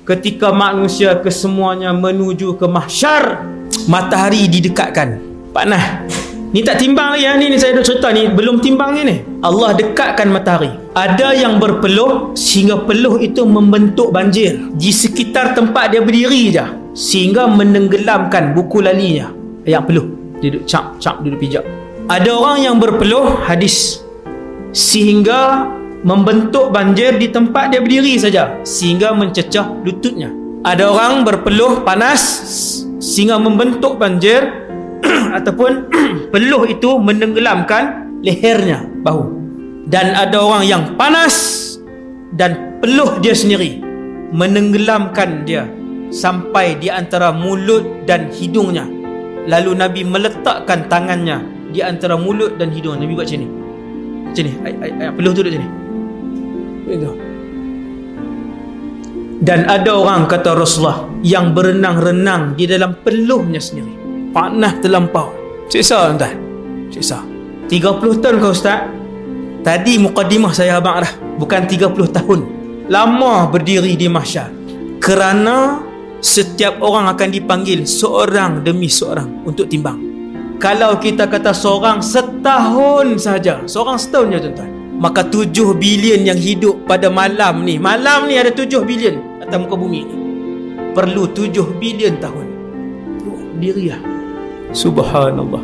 ketika manusia kesemuanya menuju ke mahsyar, matahari didekatkan. Panas. Ni tak timbang lagi, ni saya dah cerita ni, belum timbang ni. Allah dekatkan matahari. Ada yang berpeluh sehingga peluh itu membentuk banjir di sekitar tempat dia berdiri je, sehingga menenggelamkan buku lalinya. Yang peluh, dia duduk cap, duduk pijak. Ada orang yang berpeluh, hadis, sehingga membentuk banjir di tempat dia berdiri saja, sehingga mencecah lututnya. Ada orang berpeluh panas sehingga membentuk banjir ataupun peluh itu menenggelamkan lehernya, bahu. Dan ada orang yang panas dan peluh dia sendiri menenggelamkan dia sampai di antara mulut dan hidungnya. Lalu Nabi meletakkan tangannya di antara mulut dan hidung. Nabi buat macam ni. Macam ni. Peluh tu duduk macam ni. Begitu. Dan ada orang, kata Rasulullah, yang berenang-renang di dalam peluhnya sendiri. Panas terlampau. Siksa tuan-tuan. Siksa. 30 tahun kau ustaz? Tadi mukadimah saya abang dah. Bukan 30 tahun. Lama berdiri di mahsyar. Kerana setiap orang akan dipanggil seorang demi seorang untuk timbang. Kalau kita kata seorang setahun saja, seorang setahun je tuan-tuan, maka 7 bilion yang hidup pada malam ni ada 7 bilion atas muka bumi ni, perlu 7 bilion tahun. Diri lah. Subhanallah.